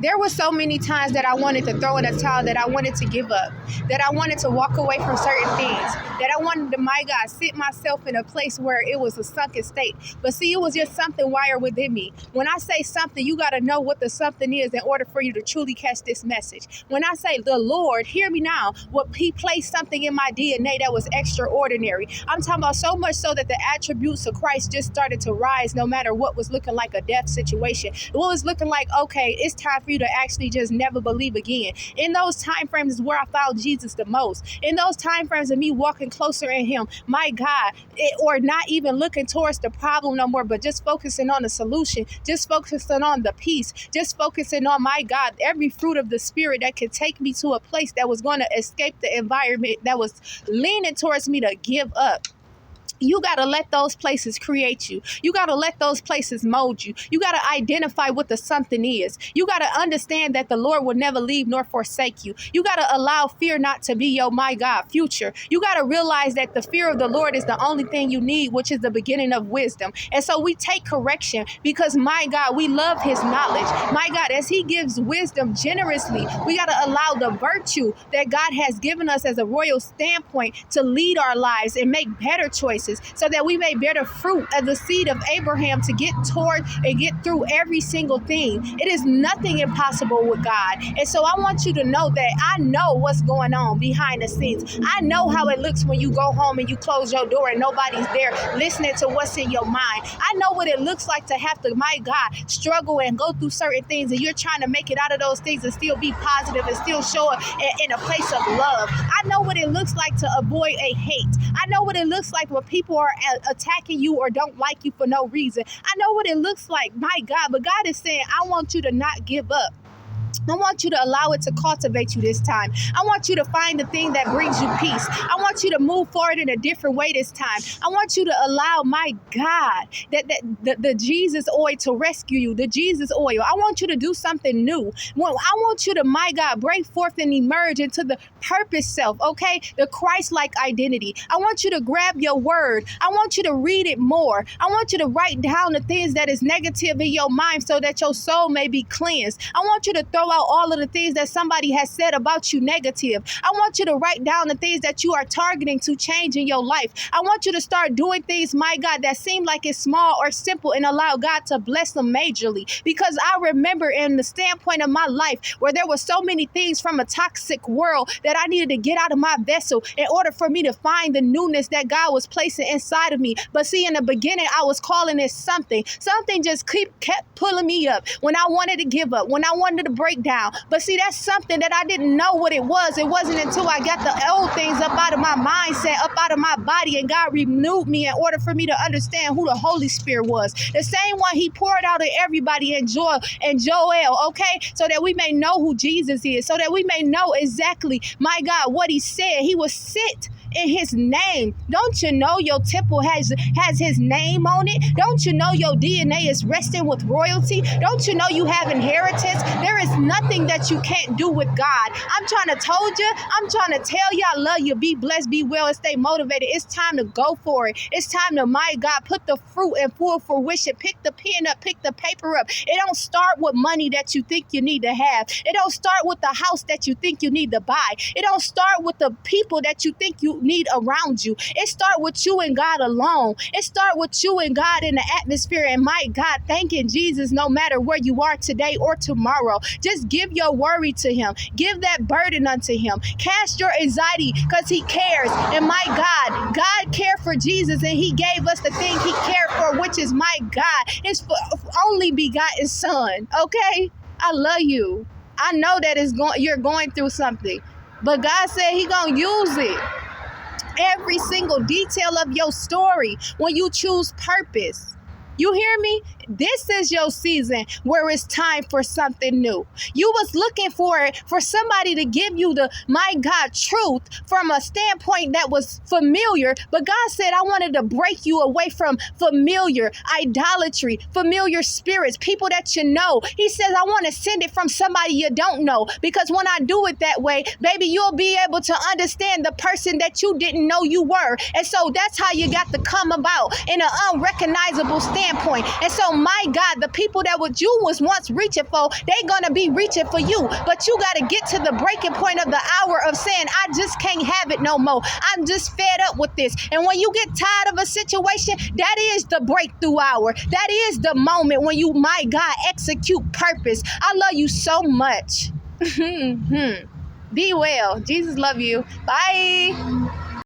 There were so many times that I wanted to throw in a towel, that I wanted to give up, that I wanted to walk away from certain things, that I wanted to, my God, sit myself in a place where it was a sunken state. But see, it was just something wired within me. When I say something, you got to know what the something is in order for you to truly catch this message. When I say the Lord, hear me now, he placed something in my DNA that was extraordinary. I'm talking about so much so that the attributes of Christ just started to rise no matter what was looking like a death situation. What was looking like, okay, it's time for you to actually just never believe again. In those time frames is where I found Jesus the most. In those time frames of me walking closer in him, my God, or not even looking towards the problem no more, but just focusing on the solution, just focusing on the peace, just focusing on, my God, every fruit of the spirit that could take me to a place that was going to escape the environment that was leaning towards me to give up. You got to let those places create you. You got to let those places mold you. You got to identify what the something is. You got to understand that the Lord will never leave nor forsake you. You got to allow fear not to be your, my God, future. You got to realize that the fear of the Lord is the only thing you need, which is the beginning of wisdom. And so we take correction because, my God, we love his knowledge. My God, as he gives wisdom generously, we got to allow the virtue that God has given us as a royal standpoint to lead our lives and make better choices, so that we may bear the fruit of the seed of Abraham to get toward and get through every single thing. It is nothing impossible with God. And so I want you to know that I know what's going on behind the scenes. I know how it looks when you go home and you close your door and nobody's there listening to what's in your mind. I know what it looks like to have to, my God, struggle and go through certain things, and you're trying to make it out of those things and still be positive and still show up in a place of love. I know what it looks like to avoid a hate. I know what it looks like when people are attacking you or don't like you for no reason. I know what it looks like, my God, but God is saying, I want you to not give up. I want you to allow it to cultivate you this time. I want you to find the thing that brings you peace. I want you to move forward in a different way this time. I want you to allow, my God, the Jesus oil to rescue you, the Jesus oil. I want you to do something new. I want you to, my God, break forth and emerge into the purpose self, okay? The Christ-like identity. I want you to grab your word. I want you to read it more. I want you to write down the things that is negative in your mind so that your soul may be cleansed. I want you to throw out all of the things that somebody has said about you negative. I want you to write down the things that you are targeting to change in your life. I want you to start doing things, my God, that seem like it's small or simple, and allow God to bless them majorly. Because I remember in the standpoint of my life where there were so many things from a toxic world that I needed to get out of my vessel in order for me to find the newness that God was placing inside of me. But see, in the beginning, I was calling it something. Something just kept pulling me up when I wanted to give up, when I wanted to break down. But see, that's something that I didn't know what it was. It wasn't until I got the old things up out of my mindset, up out of my body, and God renewed me in order for me to understand who the Holy Spirit was. The same one he poured out on everybody in Joel, okay? So that we may know who Jesus is, so that we may know exactly, my God, what he said. He was sit in his name. Don't you know your temple has his name on it? Don't you know your DNA is resting with royalty? Don't you know you have inheritance? There is nothing that you can't do with God. I'm trying to tell you, I love you. Be blessed, be well, and stay motivated. It's time to go for it. It's time to, my God, put the fruit in full fruition. Pick the pen up, pick the paper up. It don't start with money that you think you need to have. It don't start with the house that you think you need to buy. It don't start with the people that you think you need around you. It start with you and God alone. It start with you and God in the atmosphere. And my God, thanking Jesus no matter where you are today or tomorrow. Just give your worry to him. Give that burden unto him. Cast your anxiety because he cares. And my God cared for Jesus, and he gave us the thing he cared for, which is, my God, his only begotten son. Okay? I love you. I know that you're going through something, but God said he gonna use it. Every single detail of your story when you choose purpose. You hear me? This is your season where it's time for something new. You was looking for somebody to give you the, my God, truth from a standpoint that was familiar. But God said, I wanted to break you away from familiar idolatry, familiar spirits, people that you know. He says, I want to send it from somebody you don't know. Because when I do it that way, baby, you'll be able to understand the person that you didn't know you were. And so that's how you got to come about in an unrecognizable standpoint. And so, my God, the people that what you was once reaching for, they gonna be reaching for you. But you gotta get to the breaking point of the hour of saying, I just can't have it no more. I'm just fed up with this. And when you get tired of a situation, that is the breakthrough hour. That is the moment when you, my God, execute purpose. I love you so much. Be well. Jesus love you. Bye.